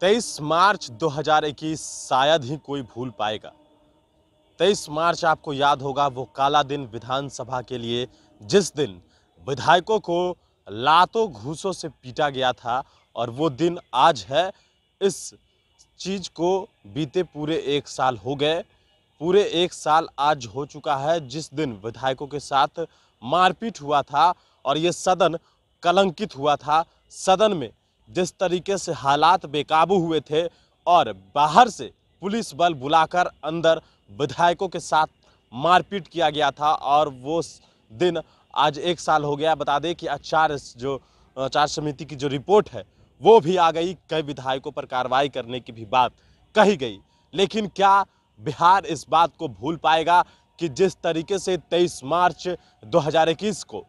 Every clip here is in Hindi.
23 मार्च 2021 शायद ही कोई भूल पाएगा। 23 मार्च आपको याद होगा, वो काला दिन विधानसभा के लिए, जिस दिन विधायकों को लातों घूसों से पीटा गया था। और वो दिन आज है। इस चीज़ को बीते पूरे 1 साल हो गए। पूरे 1 साल आज हो चुका है जिस दिन विधायकों के साथ मारपीट हुआ था और ये सदन कलंकित हुआ था। सदन में जिस तरीके से हालात बेकाबू हुए थे और बाहर से पुलिस बल बुलाकर अंदर विधायकों के साथ मारपीट किया गया था, और वो दिन आज 1 साल हो गया। बता दें कि आचार समिति की जो रिपोर्ट है वो भी आ गई, कई विधायकों पर कार्रवाई करने की भी बात कही गई। लेकिन क्या बिहार इस बात को भूल पाएगा कि जिस तरीके से 23 मार्च 2021 को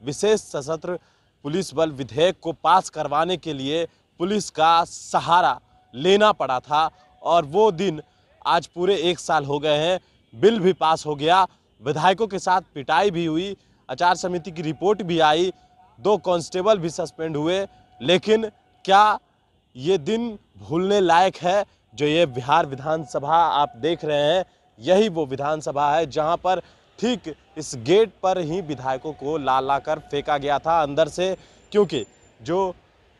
विशेष सशस्त्र पुलिस बल विधेयक को पास करवाने के लिए पुलिस का सहारा लेना पड़ा था, और वो दिन आज पूरे 1 साल हो गए हैं। बिल भी पास हो गया, विधायकों के साथ पिटाई भी हुई, आचार समिति की रिपोर्ट भी आई, 2 कांस्टेबल भी सस्पेंड हुए। लेकिन क्या ये दिन भूलने लायक है? जो ये बिहार विधानसभा आप देख रहे हैं, यही वो विधानसभा है जहां पर ठीक इस गेट पर ही विधायकों को ला ला कर फेंका गया था अंदर से, क्योंकि जो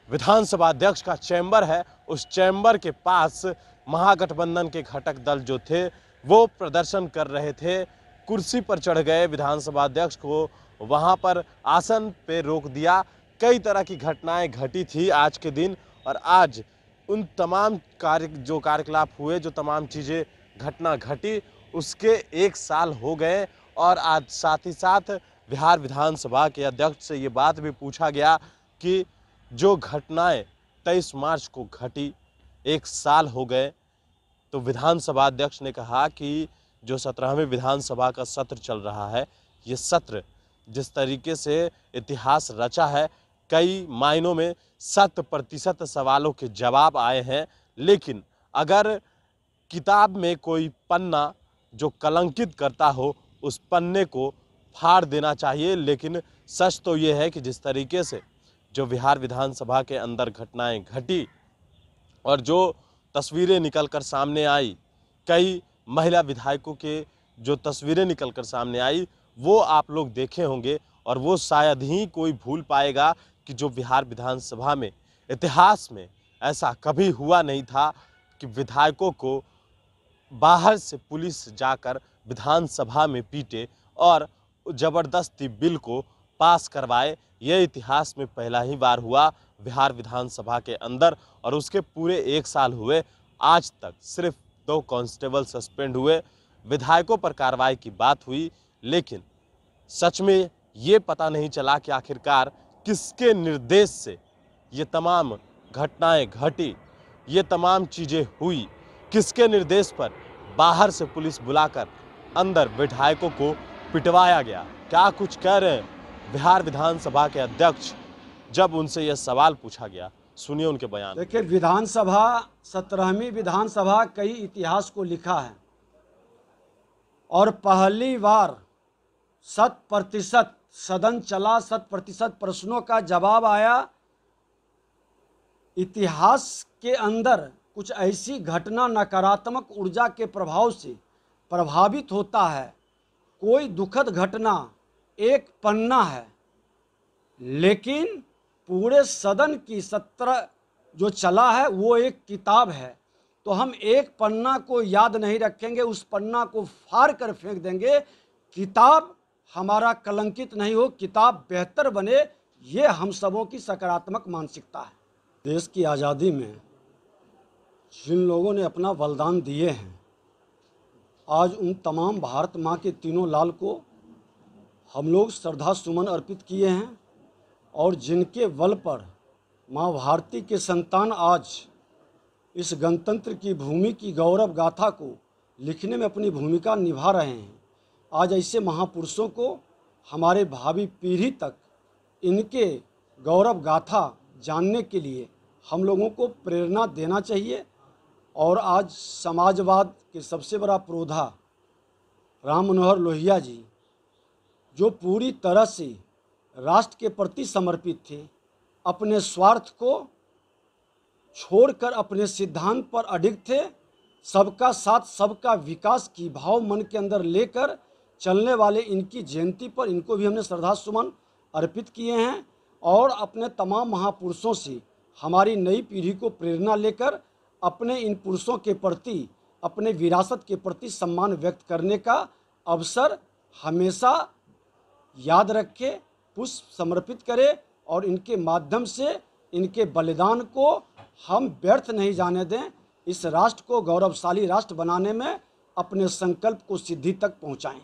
विधानसभा अध्यक्ष का चैम्बर है, उस चैम्बर के पास महागठबंधन के घटक दल जो थे वो प्रदर्शन कर रहे थे। कुर्सी पर चढ़ गए, विधानसभा अध्यक्ष को वहां पर आसन पे रोक दिया। कई तरह की घटनाएं घटी थी आज के दिन, और आज उन तमाम कार्यकलाप हुए, जो तमाम चीज़ें घटना घटी, उसके 1 साल हो गए। और आज साथ ही साथ बिहार विधानसभा के अध्यक्ष से ये बात भी पूछा गया कि जो घटनाएं 23 मार्च को घटी, 1 साल हो गए, तो विधानसभा अध्यक्ष ने कहा कि जो 17वें विधानसभा का सत्र चल रहा है, ये सत्र जिस तरीके से इतिहास रचा है, कई मायनों में 100% सवालों के जवाब आए हैं। लेकिन अगर किताब में कोई पन्ना जो कलंकित करता हो, उस पन्ने को फाड़ देना चाहिए। लेकिन सच तो ये है कि जिस तरीके से जो बिहार विधानसभा के अंदर घटनाएं घटी और जो तस्वीरें निकलकर सामने आई, कई महिला विधायकों के जो तस्वीरें निकलकर सामने आई, वो आप लोग देखे होंगे। और वो शायद ही कोई भूल पाएगा कि जो बिहार विधानसभा में इतिहास में ऐसा कभी हुआ नहीं था कि विधायकों को बाहर से पुलिस जाकर विधानसभा में पीटे और ज़बरदस्ती बिल को पास करवाए। यह इतिहास में पहला ही बार हुआ बिहार विधानसभा के अंदर। और उसके पूरे 1 साल हुए, आज तक सिर्फ 2 कांस्टेबल सस्पेंड हुए, विधायकों पर कार्रवाई की बात हुई। लेकिन सच में ये पता नहीं चला कि आखिरकार किसके निर्देश से ये तमाम घटनाएं घटी, ये तमाम चीज़ें हुई, किसके निर्देश पर बाहर से पुलिस बुलाकर अंदर विधायकों को पिटवाया गया। क्या कुछ कह रहे हैं बिहार विधानसभा के अध्यक्ष जब उनसे यह सवाल पूछा गया? सुनिए उनके बयान। देखिए, विधानसभा 17वीं विधानसभा कई इतिहास को लिखा है और पहली बार 100% सदन चला, 100% प्रश्नों का जवाब आया। इतिहास के अंदर कुछ ऐसी घटना नकारात्मक ऊर्जा के प्रभाव से प्रभावित होता है। कोई दुखद घटना एक पन्ना है, लेकिन पूरे सदन की 17 जो चला है वो एक किताब है। तो हम एक पन्ना को याद नहीं रखेंगे, उस पन्ना को फाड़ कर फेंक देंगे। किताब हमारा कलंकित नहीं हो, किताब बेहतर बने, ये हम सबों की सकारात्मक मानसिकता है। देश की आज़ादी में जिन लोगों ने अपना बलिदान दिए हैं, आज उन तमाम भारत माँ के तीनों लाल को हम लोग श्रद्धा सुमन अर्पित किए हैं। और जिनके बल पर माँ भारती के संतान आज इस गणतंत्र की भूमि की गौरव गाथा को लिखने में अपनी भूमिका निभा रहे हैं, आज ऐसे महापुरुषों को हमारे भावी पीढ़ी तक इनके गौरव गाथा जानने के लिए हम लोगों को प्रेरणा देना चाहिए। और आज समाजवाद के सबसे बड़ा पुरोधा राम मनोहर लोहिया जी, जो पूरी तरह से राष्ट्र के प्रति समर्पित थे, अपने स्वार्थ को छोड़कर अपने सिद्धांत पर अडिग थे। सबका साथ सबका विकास की भाव मन के अंदर लेकर चलने वाले इनकी जयंती पर इनको भी हमने श्रद्धा सुमन अर्पित किए हैं और अपने तमाम महापुरुषों से हमारी नई पीढ़ी को प्रेरणा लेकर अपने इन पुरुषों के प्रति, अपने विरासत के प्रति सम्मान व्यक्त करने का अवसर हमेशा याद रखें, पुष्प समर्पित करें और इनके माध्यम से इनके बलिदान को हम व्यर्थ नहीं जाने दें। इस राष्ट्र को गौरवशाली राष्ट्र बनाने में अपने संकल्प को सिद्धि तक पहुंचाएं।